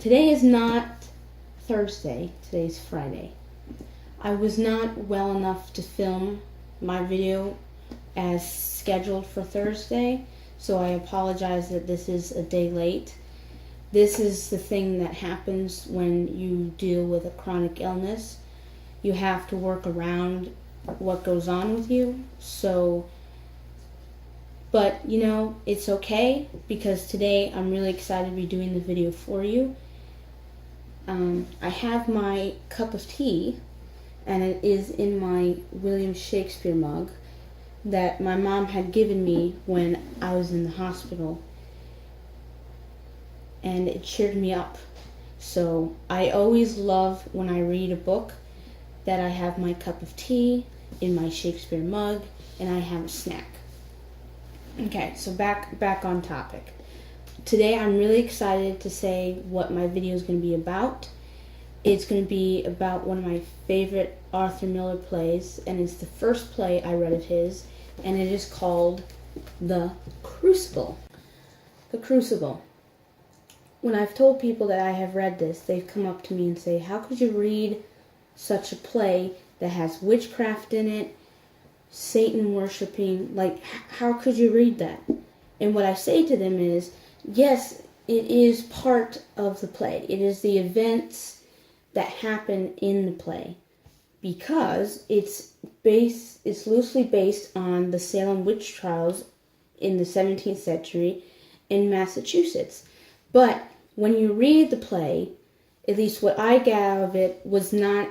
today is not Thursday, today's Friday. I was not well enough to film my video as scheduled for Thursday, so I apologize that this is a day late. This is the thing that happens when you deal with a chronic illness. You have to work around what goes on with you, but you know, it's okay, because today I'm really excited to be doing the video for you. I have my cup of tea, and it is in my William Shakespeare mug that my mom had given me when I was in the hospital, and it cheered me up. So I always love when I read a book that I have my cup of tea in my Shakespeare mug and I have a snack. Okay, so back on topic. Today I'm really excited to say what my video is going to be about. It's going to be about one of my favorite Arthur Miller plays, and it's the first play I read of his, and it is called The Crucible. The Crucible. When I've told people that I have read this, they've come up to me and say, how could you read such a play that has witchcraft in it, Satan worshiping, like, how could you read that? And what I say to them is, yes, it is part of the play. It is the events that happen in the play, because it's loosely based on the Salem witch trials in the 17th century in Massachusetts. But when you read the play, at least what I got out of it was not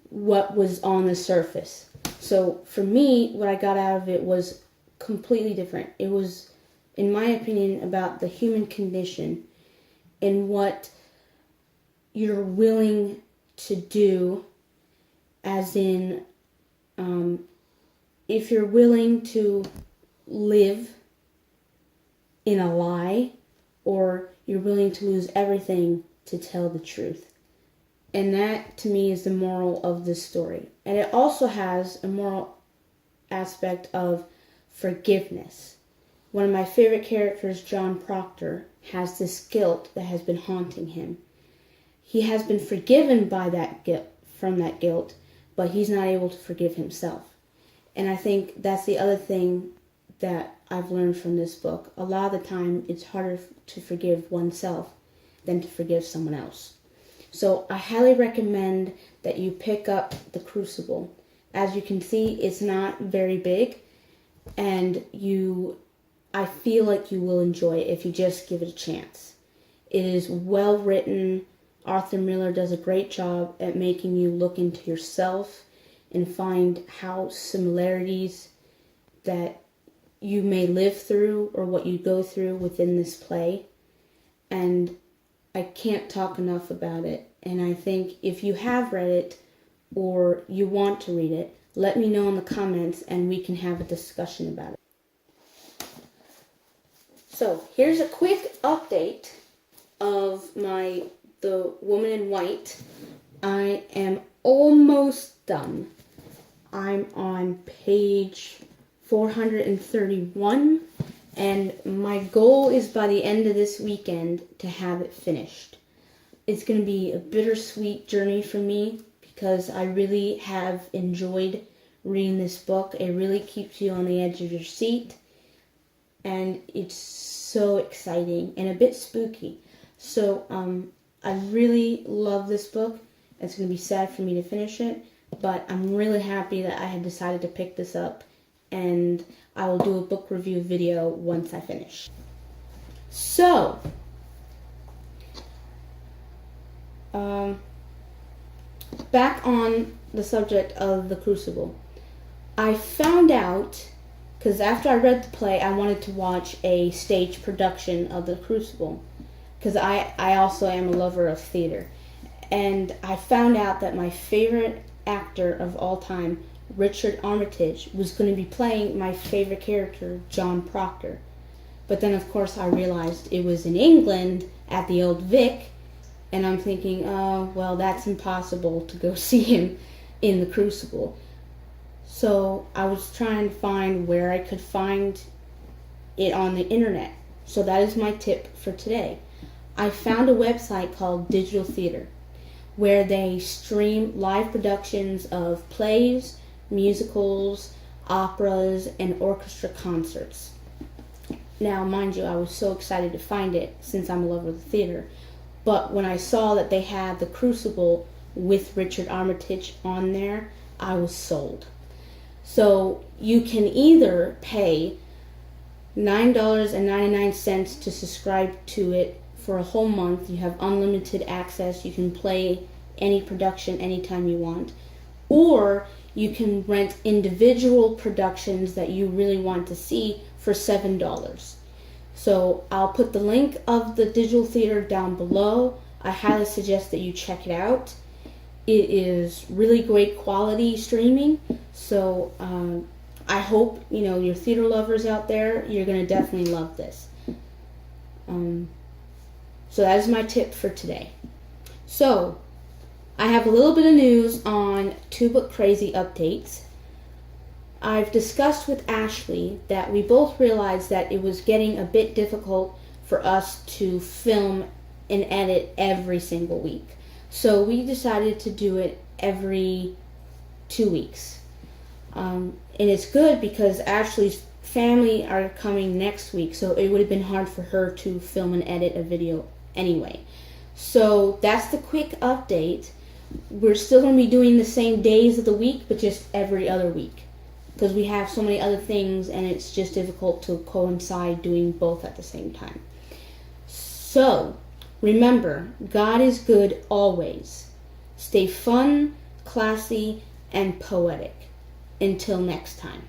what was on the surface. So for me, what I got out of it was completely different. It was, in my opinion, about the human condition and what you're willing to do, as in, if you're willing to live in a lie, or you're willing to lose everything to tell the truth. And that, to me, is the moral of this story. And it also has a moral aspect of forgiveness. One of my favorite characters, John Proctor, has this guilt that has been haunting him. He has been forgiven by that guilt, from that guilt, but he's not able to forgive himself. And I think that's the other thing that I've learned from this book. A lot of the time, it's harder to forgive oneself than to forgive someone else. So I highly recommend that you pick up The Crucible. As you can see, it's not very big, and I feel like you will enjoy it if you just give it a chance. It is well written. Arthur Miller does a great job at making you look into yourself and find how similarities that you may live through or what you go through within this play. And I can't talk enough about it. And I think if you have read it or you want to read it, let me know in the comments and we can have a discussion about it. So here's a quick update of The Woman in White. I am almost done. I'm on page 431, and my goal is by the end of this weekend to have it finished. It's going to be a bittersweet journey for me, because I really have enjoyed reading this book. It really keeps you on the edge of your seat, and it's so exciting and a bit spooky. So I really love this book. It's going to be sad for me to finish it, but I'm really happy that I had decided to pick this up, and I will do a book review video once I finish. So, back on the subject of The Crucible. I found out, because after I read the play, I wanted to watch a stage production of The Crucible, because I also am a lover of theater. And I found out that my favorite actor of all time, Richard Armitage, was going to be playing my favorite character, John Proctor. But then, of course, I realized it was in England at the Old Vic, and I'm thinking, oh, well, that's impossible to go see him in The Crucible. So I was trying to find where I could find it on the internet. So that is my tip for today. I found a website called Digital Theater where they stream live productions of plays, musicals, operas, and orchestra concerts. Now, mind you, I was so excited to find it since I'm a lover of the theater. But when I saw that they had the Crucible with Richard Armitage on there, I was sold. So you can either pay $9.99 to subscribe to it for a whole month. You have unlimited access. You can play any production anytime you want. Or you can rent individual productions that you really want to see for $7. So I'll put the link of the Digital Theater down below. I highly suggest that you check it out. It is really great quality streaming. So I hope, your theater lovers out there, you're going to definitely love this. So that is my tip for today. So I have a little bit of news on Two Book Crazy updates. I've discussed with Ashley that we both realized that it was getting a bit difficult for us to film and edit every single week. So we decided to do it every 2 weeks. And it's good because Ashley's family are coming next week, so it would have been hard for her to film and edit a video anyway. So that's the quick update. We're still going to be doing the same days of the week, but just every other week, because we have so many other things and it's just difficult to coincide doing both at the same time. So remember, God is good always. Stay fun, classy, and poetic. Until next time.